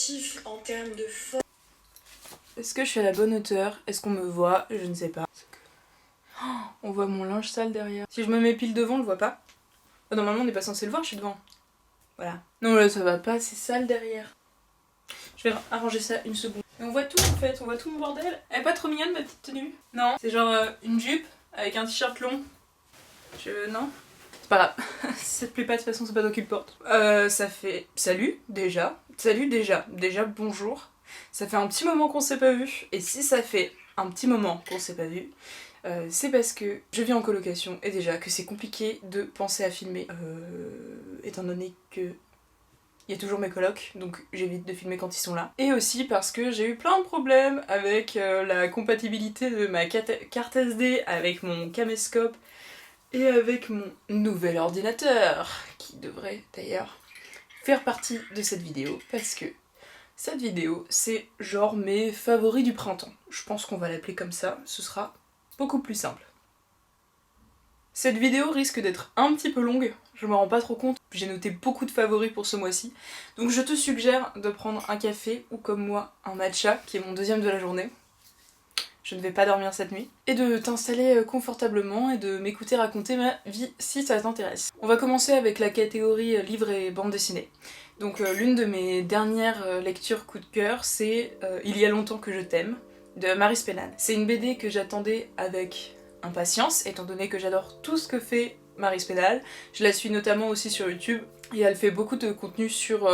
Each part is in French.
sportif en termes de force. Est-ce que je suis à la bonne hauteur? Est-ce qu'on me voit? Je ne sais pas. Oh, on voit mon linge sale derrière. Si je me mets pile devant, on le voit pas. Oh, normalement, on n'est pas censé le voir, je suis devant. Voilà. Non, là, ça va pas, c'est sale derrière. Je vais arranger ça une seconde. Mais on voit tout en fait, on voit tout mon bordel. Elle est pas trop mignonne ma petite tenue? Non. C'est genre une jupe avec un t-shirt long. Non. C'est pas grave. Si ça te plaît pas de toute façon, c'est pas toi qui le porte. Ça fait... Salut, déjà. Salut, déjà. Déjà, bonjour. Ça fait un petit moment qu'on s'est pas vu. Et si ça fait un petit moment qu'on s'est pas vu, c'est parce que je vis en colocation et déjà que c'est compliqué de penser à filmer. Étant donné que il y a toujours mes colocs, donc j'évite de filmer quand ils sont là. Et aussi parce que j'ai eu plein de problèmes avec la compatibilité de ma carte SD avec mon caméscope et avec mon nouvel ordinateur, qui devrait d'ailleurs faire partie de cette vidéo, parce que cette vidéo, c'est genre mes favoris du printemps. Je pense qu'on va l'appeler comme ça, ce sera beaucoup plus simple. Cette vidéo risque d'être un petit peu longue, je me rends pas trop compte, j'ai noté beaucoup de favoris pour ce mois-ci, donc je te suggère de prendre un café ou comme moi un matcha, qui est mon deuxième de la journée. Je ne vais pas dormir cette nuit. Et de t'installer confortablement et de m'écouter raconter ma vie si ça t'intéresse. On va commencer avec la catégorie livres et bande dessinée. Donc l'une de mes dernières lectures coup de cœur, c'est Il y a longtemps que je t'aime, de Maryse Pénal. C'est une BD que j'attendais avec impatience, étant donné que j'adore tout ce que fait Maryse Pénal. Je la suis notamment aussi sur YouTube, et elle fait beaucoup de contenu sur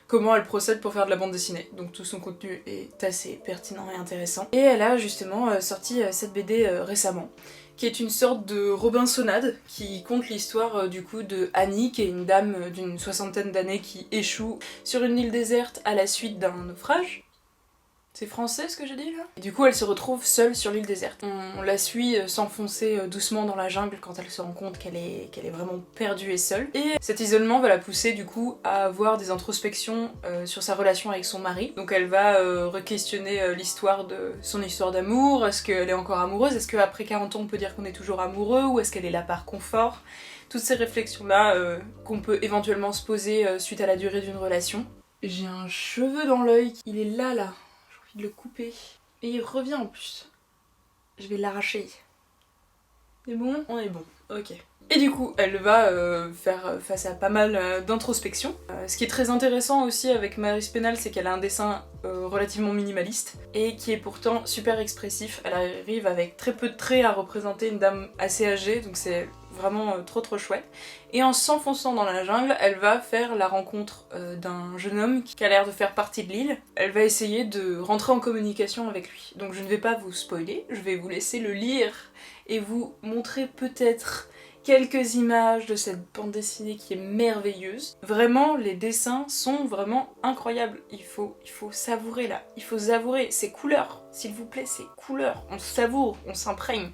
comment elle procède pour faire de la bande dessinée. Donc tout son contenu est assez pertinent et intéressant. Et elle a justement sorti cette BD récemment, qui est une sorte de Robinsonade, qui compte l'histoire du coup de Annie, qui est une dame d'une soixantaine d'années qui échoue sur une île déserte à la suite d'un naufrage. C'est français ce que j'ai dit là? Et du coup elle se retrouve seule sur l'île déserte. On la suit s'enfoncer doucement dans la jungle quand elle se rend compte qu'elle est vraiment perdue et seule. Et cet isolement va la pousser du coup à avoir des introspections sur sa relation avec son mari. Donc elle va re-questionner l'histoire de son histoire d'amour. Est-ce qu'elle est encore amoureuse? Est-ce qu'après 40 ans on peut dire qu'on est toujours amoureux? Ou est-ce qu'elle est là par confort? Toutes ces réflexions là qu'on peut éventuellement se poser suite à la durée d'une relation. J'ai un cheveu dans l'œil, il est là. De le couper. Et il revient en plus. Je vais l'arracher. C'est bon? On est bon, ok. Et du coup, elle va faire face à pas mal d'introspection. Ce qui est très intéressant aussi avec Maryse Pénal, c'est qu'elle a un dessin relativement minimaliste et qui est pourtant super expressif. Elle arrive avec très peu de traits à représenter une dame assez âgée, donc c'est vraiment trop chouette. Et en s'enfonçant dans la jungle, elle va faire la rencontre d'un jeune homme qui a l'air de faire partie de l'île. Elle va essayer de rentrer en communication avec lui. Donc je ne vais pas vous spoiler, je vais vous laisser le lire et vous montrer peut-être quelques images de cette bande dessinée qui est merveilleuse. Vraiment, les dessins sont vraiment incroyables. Il faut savourer là. Il faut savourer ces couleurs. S'il vous plaît, ces couleurs. On savoure, on s'imprègne.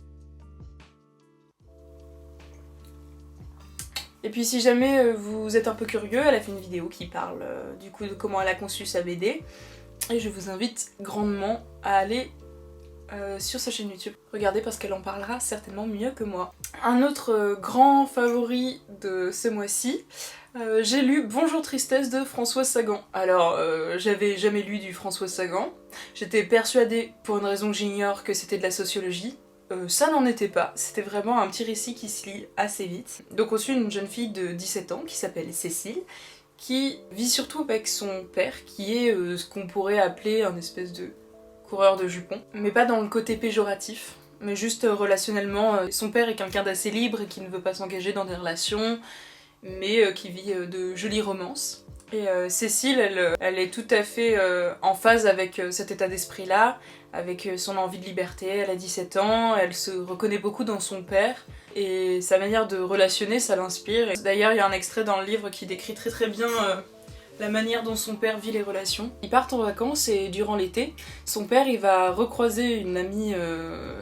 Et puis si jamais vous êtes un peu curieux, elle a fait une vidéo qui parle du coup de comment elle a conçu sa BD. Et je vous invite grandement à aller sur sa chaîne YouTube. Regardez parce qu'elle en parlera certainement mieux que moi. Un autre grand favori de ce mois-ci, j'ai lu Bonjour Tristesse de Françoise Sagan. Alors, j'avais jamais lu du Françoise Sagan. J'étais persuadée, pour une raison que j'ignore, que c'était de la sociologie. Ça n'en était pas, c'était vraiment un petit récit qui se lit assez vite. Donc on suit une jeune fille de 17 ans qui s'appelle Cécile, qui vit surtout avec son père, qui est ce qu'on pourrait appeler un espèce de coureur de jupons, mais pas dans le côté péjoratif, mais juste relationnellement. Son père est quelqu'un d'assez libre et qui ne veut pas s'engager dans des relations, mais qui vit de jolies romances. Et Cécile, elle est tout à fait en phase avec cet état d'esprit-là, avec son envie de liberté. Elle a 17 ans, elle se reconnaît beaucoup dans son père, et sa manière de relationner, ça l'inspire. D'ailleurs, il y a un extrait dans le livre qui décrit très bien la manière dont son père vit les relations. Ils partent en vacances et durant l'été, son père il va recroiser une amie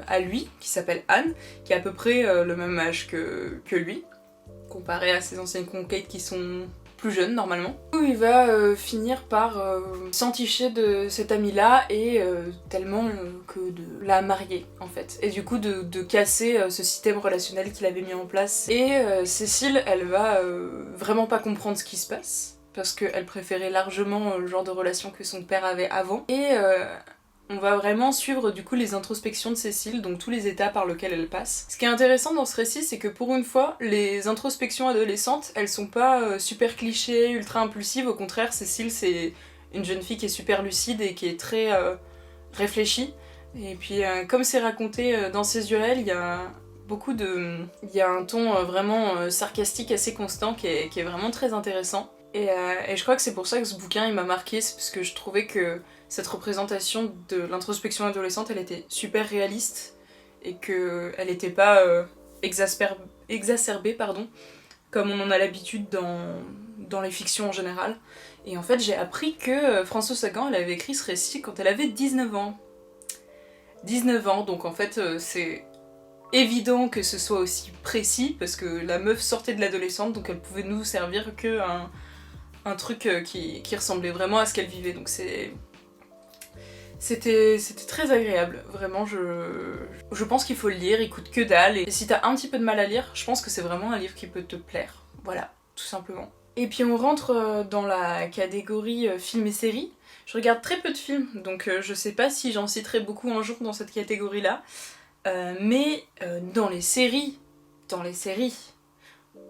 à lui, qui s'appelle Anne, qui a à peu près le même âge que lui, comparé à ses anciennes conquêtes qui sont plus jeune normalement. Il va finir par s'enticher de cette amie-là et tellement que de la marier en fait. Et du coup de casser ce système relationnel qu'il avait mis en place. Et Cécile, elle va vraiment pas comprendre ce qui se passe. parce qu'elle préférait largement le genre de relation que son père avait avant. Et on va vraiment suivre du coup les introspections de Cécile, donc tous les états par lesquels elle passe. Ce qui est intéressant dans ce récit, c'est que pour une fois, les introspections adolescentes, elles sont pas super clichés, ultra impulsives, au contraire, Cécile c'est une jeune fille qui est super lucide et qui est très réfléchie. Et puis comme c'est raconté dans ses yeux, il y a il y a un ton vraiment sarcastique assez constant qui est vraiment très intéressant. Et je crois que c'est pour ça que ce bouquin il m'a marqué, c'est parce que je trouvais que cette représentation de l'introspection adolescente elle était super réaliste et qu'elle n'était pas exacerbée comme on en a l'habitude dans les fictions en général. Et en fait j'ai appris que Françoise Sagan elle avait écrit ce récit quand elle avait 19 ans. 19 ans, donc en fait c'est évident que ce soit aussi précis parce que la meuf sortait de l'adolescente donc elle pouvait nous servir que un truc qui ressemblait vraiment à ce qu'elle vivait, donc c'était très agréable, vraiment je pense qu'il faut le lire, il coûte que dalle et si t'as un petit peu de mal à lire, je pense que c'est vraiment un livre qui peut te plaire, voilà, tout simplement. Et puis on rentre dans la catégorie films et séries. Je regarde très peu de films, donc je sais pas si j'en citerai beaucoup un jour dans cette catégorie-là, mais dans les séries,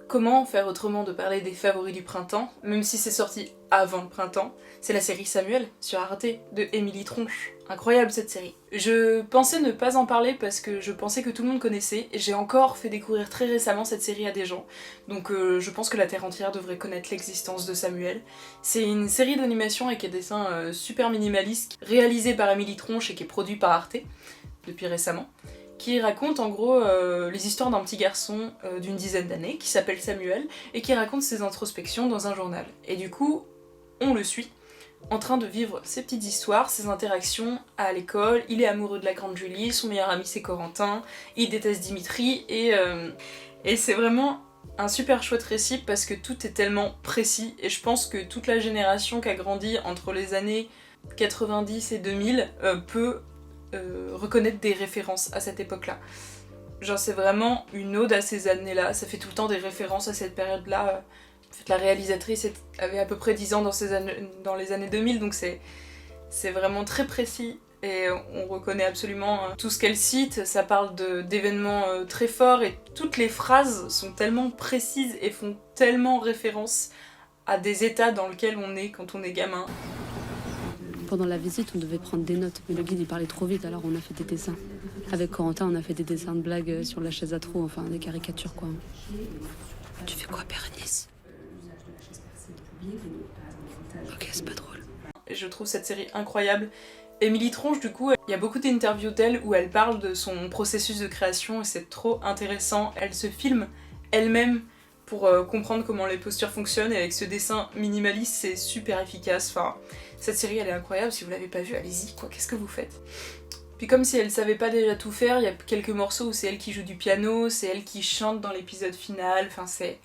comment faire autrement de parler des favoris du printemps, même si c'est sorti avant le printemps, c'est la série Samuel sur Arte de Émilie Tronche. Incroyable cette série. Je pensais ne pas en parler parce que je pensais que tout le monde connaissait, et j'ai encore fait découvrir très récemment cette série à des gens, donc je pense que la terre entière devrait connaître l'existence de Samuel. C'est une série d'animation avec des dessins super minimalistes, réalisée par Émilie Tronche et qui est produit par Arte, depuis récemment, qui raconte en gros les histoires d'un petit garçon d'une dizaine d'années qui s'appelle Samuel et qui raconte ses introspections dans un journal. Et du coup, on le suit en train de vivre ses petites histoires, ses interactions à l'école. Il est amoureux de la grande Julie, son meilleur ami c'est Corentin, il déteste Dimitri et c'est vraiment un super chouette récit parce que tout est tellement précis et je pense que toute la génération qui a grandi entre les années 90 et 2000 peut reconnaître des références à cette époque-là. Genre c'est vraiment une ode à ces années-là, ça fait tout le temps des références à cette période-là. En fait la réalisatrice avait à peu près 10 ans dans les années 2000, donc c'est vraiment très précis et on reconnaît absolument tout ce qu'elle cite. Ça parle d'événements très forts et toutes les phrases sont tellement précises et font tellement référence à des états dans lesquels on est quand on est gamin. Pendant la visite, on devait prendre des notes, mais le guide il parlait trop vite, alors on a fait des dessins. Avec Corentin, on a fait des dessins de blagues sur la chaise à trous, enfin des caricatures quoi. Tu fais quoi, Bérénice? Ok, c'est pas drôle. Et je trouve cette série incroyable. Émilie Tronche, du coup, il y a beaucoup d'interviews d'elle où elle parle de son processus de création et c'est trop intéressant. Elle se filme elle-même pour comprendre comment les postures fonctionnent et avec ce dessin minimaliste, c'est super efficace. Enfin, cette série, elle est incroyable. Si vous l'avez pas vue, allez-y, quoi, qu'est-ce que vous faites? Puis comme si elle savait pas déjà tout faire, il y a quelques morceaux où c'est elle qui joue du piano, c'est elle qui chante dans l'épisode final, enfin c'est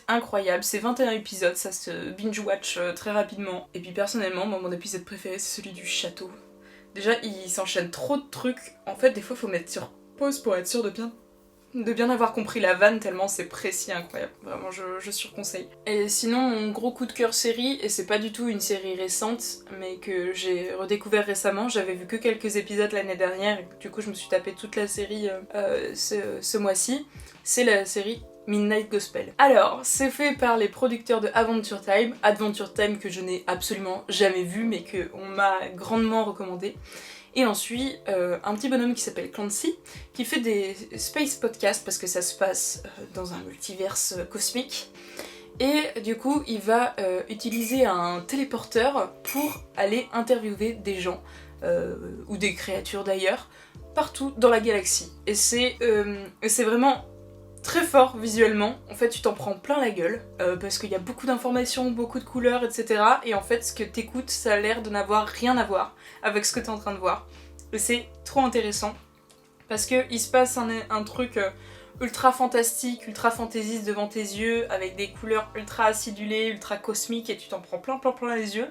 incroyable, c'est 21 épisodes, ça se binge-watch très rapidement. Et puis personnellement, moi, mon épisode préféré c'est celui du château. Déjà, il s'enchaîne trop de trucs, en fait des fois faut mettre sur pause pour être sûr de bien avoir compris la vanne tellement c'est précis, incroyable. Vraiment, je surconseille. Et sinon, mon gros coup de cœur série, et c'est pas du tout une série récente, mais que j'ai redécouvert récemment, j'avais vu que quelques épisodes l'année dernière, et du coup je me suis tapé toute la série ce mois-ci, c'est la série Midnight Gospel. Alors, c'est fait par les producteurs de Adventure Time que je n'ai absolument jamais vu, mais qu'on m'a grandement recommandé. Et ensuite, un petit bonhomme qui s'appelle Clancy, qui fait des space podcasts parce que ça se passe dans un multiverse cosmique. Et du coup, il va utiliser un téléporteur pour aller interviewer des gens, ou des créatures d'ailleurs, partout dans la galaxie. Et c'est vraiment très fort visuellement, en fait tu t'en prends plein la gueule, parce qu'il y a beaucoup d'informations, beaucoup de couleurs, etc. Et en fait ce que t'écoutes, ça a l'air de n'avoir rien à voir avec ce que t'es en train de voir. Et c'est trop intéressant, parce qu'il se passe un truc ultra fantastique, ultra fantaisiste devant tes yeux, avec des couleurs ultra acidulées, ultra cosmiques, et tu t'en prends plein les yeux.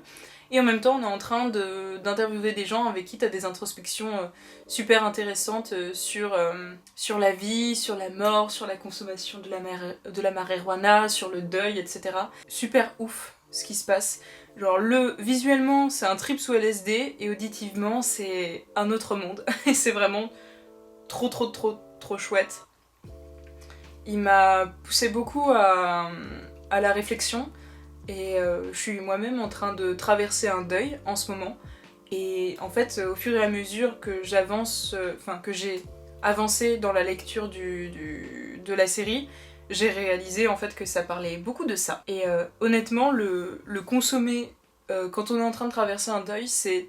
et en même temps on est en train d'interviewer des gens avec qui t'as des introspections super intéressantes sur la vie, sur la mort, sur la consommation de la marijuana, sur le deuil, etc. Super ouf ce qui se passe. Genre visuellement c'est un trip sous LSD et auditivement c'est un autre monde et c'est vraiment trop chouette. Il m'a poussé beaucoup à la réflexion et je suis moi-même en train de traverser un deuil en ce moment. Et en fait, au fur et à mesure que que j'ai avancé dans la lecture de la série, j'ai réalisé en fait que ça parlait beaucoup de ça. Et honnêtement, le consommer quand on est en train de traverser un deuil, c'est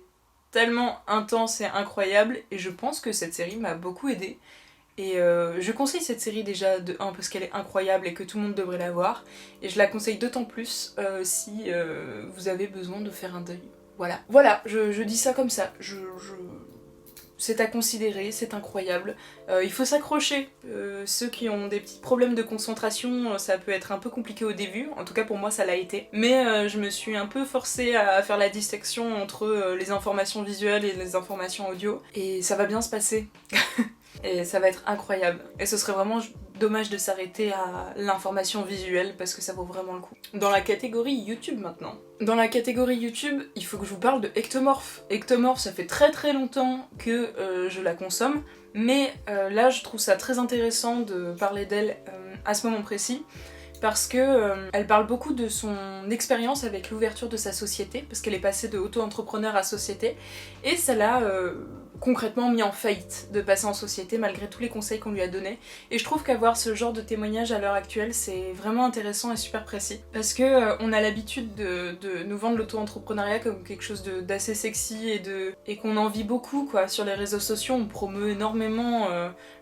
tellement intense et incroyable, et je pense que cette série m'a beaucoup aidée. Et je conseille cette série déjà de 1 parce qu'elle est incroyable et que tout le monde devrait la voir. Et je la conseille d'autant plus si vous avez besoin de faire un deuil. Voilà, je dis ça comme ça. C'est à considérer, c'est incroyable. Il faut s'accrocher. Ceux qui ont des petits problèmes de concentration, ça peut être un peu compliqué au début. En tout cas pour moi ça l'a été. Mais je me suis un peu forcée à faire la distinction entre les informations visuelles et les informations audio. Et ça va bien se passer. Et ça va être incroyable. Et ce serait vraiment dommage de s'arrêter à l'information visuelle parce que ça vaut vraiment le coup. Dans la catégorie YouTube maintenant. Dans la catégorie YouTube, il faut que je vous parle de Ectomorph. Ectomorph, ça fait très longtemps que je la consomme, mais là je trouve ça très intéressant de parler d'elle à ce moment précis. Parce que elle parle beaucoup de son expérience avec l'ouverture de sa société, parce qu'elle est passée de auto-entrepreneur à société, et ça l'a concrètement mis en faillite de passer en société malgré tous les conseils qu'on lui a donnés. Et je trouve qu'avoir ce genre de témoignage à l'heure actuelle, c'est vraiment intéressant et super précis. Parce que on a l'habitude de nous vendre l'auto-entrepreneuriat comme quelque chose d'assez sexy et qu'on en vit beaucoup quoi. Sur les réseaux sociaux, on promeut énormément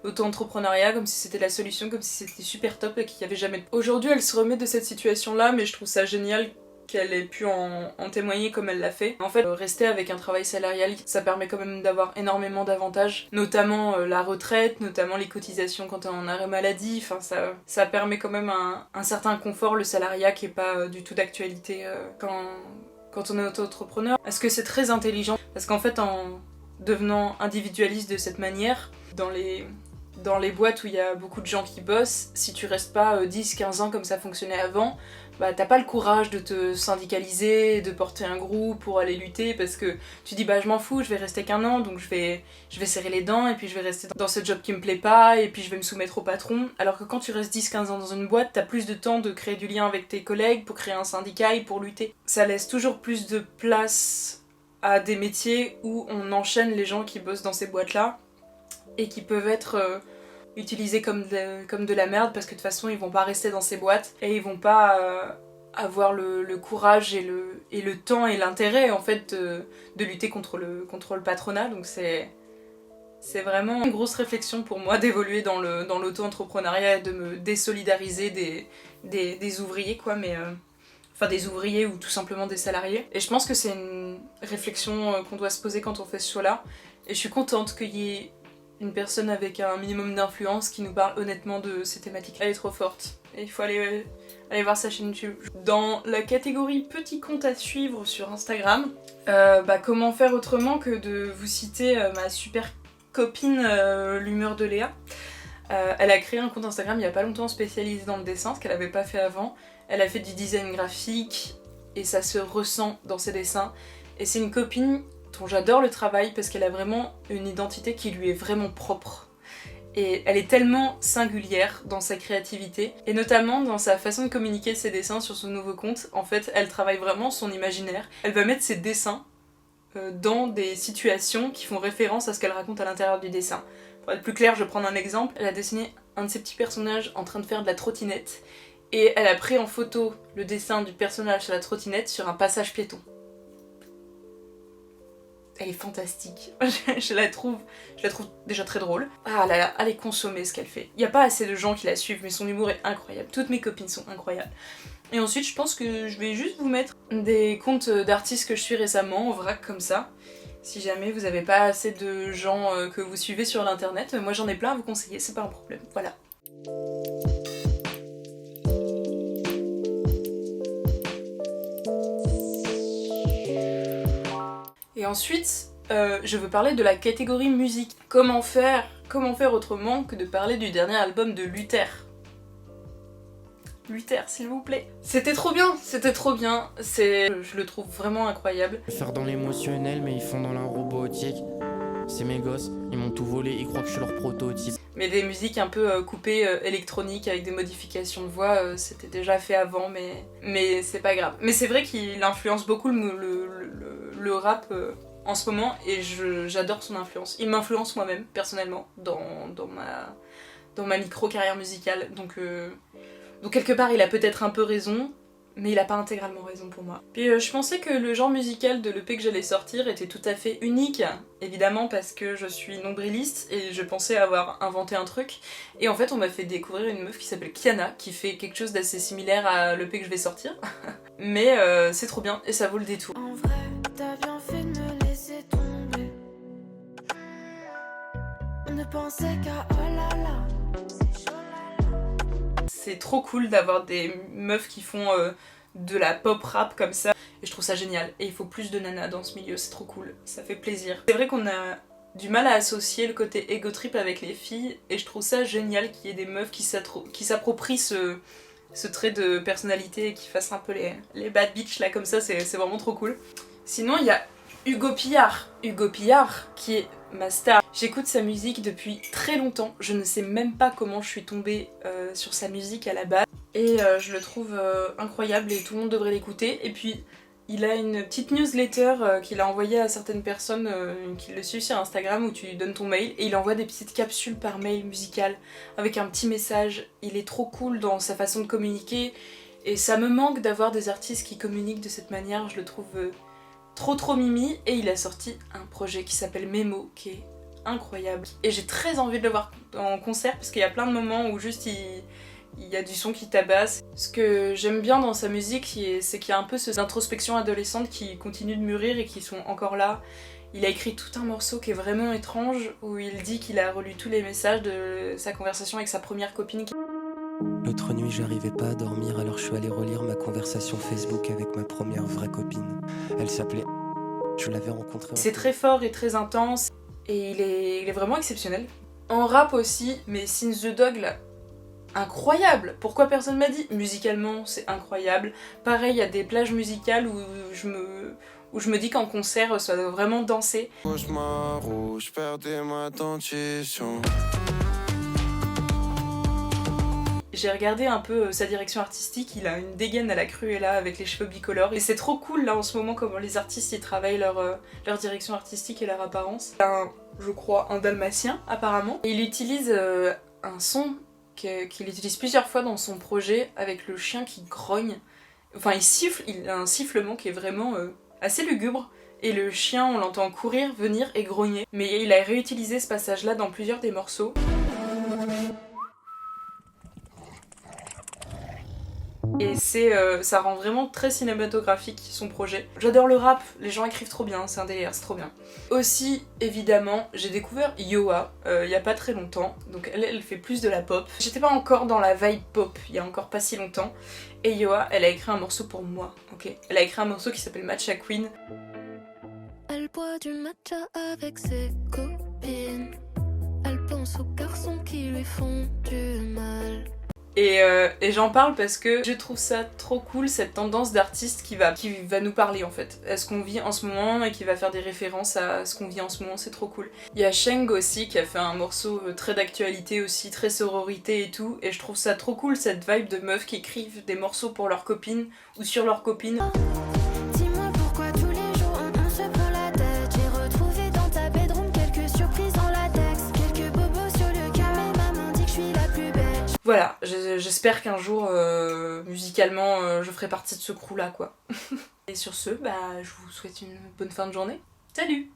l'auto-entrepreneuriat comme si c'était la solution, comme si c'était super top et qu'il n'y avait jamais de... Aujourd'hui, elle se remet de cette situation-là, mais je trouve ça génial qu'elle ait pu en témoigner comme elle l'a fait. En fait, rester avec un travail salarial, ça permet quand même d'avoir énormément d'avantages, notamment la retraite, notamment les cotisations quand on est en arrêt maladie, enfin ça permet quand même un certain confort, le salariat qui est pas du tout d'actualité quand on est auto-entrepreneur. Est-ce que c'est très intelligent? Parce qu'en fait, en devenant individualiste de cette manière, dans les boîtes où il y a beaucoup de gens qui bossent, si tu restes pas 10-15 ans comme ça fonctionnait avant, bah t'as pas le courage de te syndicaliser, de porter un groupe pour aller lutter parce que tu dis bah je m'en fous, je vais rester qu'un an donc je vais serrer les dents et puis je vais rester dans ce job qui me plaît pas et puis je vais me soumettre au patron. Alors que quand tu restes 10-15 ans dans une boîte, t'as plus de temps de créer du lien avec tes collègues pour créer un syndicat et pour lutter. Ça laisse toujours plus de place à des métiers où on enchaîne les gens qui bossent dans ces boîtes-là et qui peuvent être utilisés comme de la merde parce que de toute façon ils vont pas rester dans ces boîtes et ils vont pas avoir le courage et le temps et l'intérêt en fait de lutter contre le patronat. Donc c'est vraiment une grosse réflexion pour moi d'évoluer dans l'auto-entrepreneuriat et de me désolidariser des ouvriers quoi, mais enfin des ouvriers ou tout simplement des salariés. Et je pense que c'est une réflexion qu'on doit se poser quand on fait ce choix-là. Et je suis contente qu'il y ait une personne avec un minimum d'influence qui nous parle honnêtement de ces thématiques. Elle est trop forte. Et il faut aller voir sa chaîne YouTube. Dans la catégorie petit compte à suivre sur Instagram, comment faire autrement que de vous citer ma super copine l'humeur de Léa. Elle a créé un compte Instagram il y a pas longtemps spécialisé dans le dessin, ce qu'elle avait pas fait avant. Elle a fait du design graphique et ça se ressent dans ses dessins. Et c'est une copine dont j'adore le travail parce qu'elle a vraiment une identité qui lui est vraiment propre. Et elle est tellement singulière dans sa créativité, et notamment dans sa façon de communiquer ses dessins sur son nouveau compte. En fait, elle travaille vraiment son imaginaire. Elle va mettre ses dessins dans des situations qui font référence à ce qu'elle raconte à l'intérieur du dessin. Pour être plus clair, je vais prendre un exemple. Elle a dessiné un de ses petits personnages en train de faire de la trottinette, et elle a pris en photo le dessin du personnage sur la trottinette sur un passage piéton. Elle est fantastique. je la trouve déjà très drôle. Ah là là, allez consommer ce qu'elle fait. Il n'y a pas assez de gens qui la suivent, mais son humour est incroyable. Toutes mes copines sont incroyables. Et ensuite, je pense que je vais juste vous mettre des comptes d'artistes que je suis récemment, en vrac comme ça. Si jamais vous n'avez pas assez de gens que vous suivez sur l'internet, moi j'en ai plein à vous conseiller, c'est pas un problème. Voilà. Et ensuite, je veux parler de la catégorie musique. Comment faire autrement que de parler du dernier album de Luther. Luther, s'il vous plaît. C'était trop bien. Je le trouve vraiment incroyable. Faire dans l'émotionnel, mais ils font dans la robotique. C'est mes gosses, ils m'ont tout volé, ils croient que je suis leur prototype. Mais des musiques un peu coupées électroniques avec des modifications de voix, c'était déjà fait avant, mais c'est pas grave. Mais c'est vrai qu'il influence beaucoup le rap en ce moment, et j'adore son influence. Il m'influence moi-même, personnellement, dans ma micro-carrière musicale. Donc quelque part, il a peut-être un peu raison, mais il a pas intégralement raison pour moi. Puis je pensais que le genre musical de l'EP que j'allais sortir était tout à fait unique, évidemment parce que je suis nombriliste et je pensais avoir inventé un truc. Et en fait on m'a fait découvrir une meuf qui s'appelle Kiana, qui fait quelque chose d'assez similaire à l'EP que je vais sortir. Mais c'est trop bien et ça vaut le détour. En vrai, t'as bien fait de me laisser tomber. On ne pensait qu'à oh là là. C'est trop cool d'avoir des meufs qui font de la pop rap comme ça. Et je trouve ça génial. Et il faut plus de nanas dans ce milieu, c'est trop cool. Ça fait plaisir. C'est vrai qu'on a du mal à associer le côté ego trip avec les filles. Et je trouve ça génial qu'il y ait des meufs qui s'approprient ce trait de personnalité et qui fassent un peu les bad bitch là comme ça. C'est vraiment trop cool. Sinon il y a Hugo Pillard. Hugo Pillard qui est ma star. J'écoute sa musique depuis très longtemps. Je ne sais même pas comment je suis tombée sur sa musique à la base. Et je le trouve incroyable et tout le monde devrait l'écouter. Et puis il a une petite newsletter qu'il a envoyée à certaines personnes qui le suivent sur Instagram où tu lui donnes ton mail et il envoie des petites capsules par mail musicales avec un petit message. Il est trop cool dans sa façon de communiquer et ça me manque d'avoir des artistes qui communiquent de cette manière. Je le trouve trop mimi et il a sorti un projet qui s'appelle Memo qui est incroyable. Et j'ai très envie de le voir en concert parce qu'il y a plein de moments où juste il y a du son qui tabasse. Ce que j'aime bien dans sa musique, c'est qu'il y a un peu ces introspections adolescentes qui continuent de mûrir et qui sont encore là. Il a écrit tout un morceau qui est vraiment étrange, où il dit qu'il a relu tous les messages de sa conversation avec sa première copine. L'autre nuit, j'arrivais pas à dormir, alors je suis allé relire ma conversation Facebook avec ma première vraie copine. Elle s'appelait... Je l'avais rencontrée... C'est très fort et très intense, et il est vraiment exceptionnel. En rap aussi, mais Since the Dog là, incroyable. Pourquoi personne m'a dit? Musicalement, c'est incroyable. Pareil, il y a des plages musicales où je me dis qu'en concert, ça doit vraiment danser. Cauchemar où je perdais ma dentition. J'ai regardé un peu sa direction artistique, il a une dégaine à la Cruella avec les cheveux bicolores et c'est trop cool là en ce moment comment les artistes ils travaillent leur direction artistique et leur apparence. Je crois un dalmatien apparemment. Et il utilise un son qu'il utilise plusieurs fois dans son projet avec le chien qui grogne. Enfin il siffle, il a un sifflement qui est vraiment assez lugubre. Et le chien on l'entend courir, venir et grogner. Mais il a réutilisé ce passage là dans plusieurs des morceaux. Et ça rend vraiment très cinématographique son projet. J'adore le rap, les gens écrivent trop bien, c'est un délire, c'est trop bien. Aussi, évidemment, j'ai découvert Yoa il y a pas très longtemps, donc elle fait plus de la pop. J'étais pas encore dans la vibe pop, il y a encore pas si longtemps. Et Yoa, elle a écrit un morceau pour moi, ok? Elle a écrit un morceau qui s'appelle Matcha Queen. Elle boit du matcha avec ses copines. Elle pense aux garçons qui lui font du mal. Et j'en parle parce que je trouve ça trop cool, cette tendance d'artiste qui va nous parler en fait, à ce qu'on vit en ce moment et qui va faire des références à ce qu'on vit en ce moment, c'est trop cool. Il y a Sheng aussi qui a fait un morceau très d'actualité aussi, très sororité et tout, et je trouve ça trop cool cette vibe de meufs qui écrivent des morceaux pour leurs copines ou sur leurs copines. Dis-moi pourquoi tous les jours on se prend la tête. J'ai retrouvé dans ta bedroom quelques surprises en latex, quelques bobos sur le cœur, mais maman dit que je suis la plus belle. Voilà, j'espère qu'un jour, musicalement, je ferai partie de ce crew là quoi. Et sur ce, je vous souhaite une bonne fin de journée. Salut!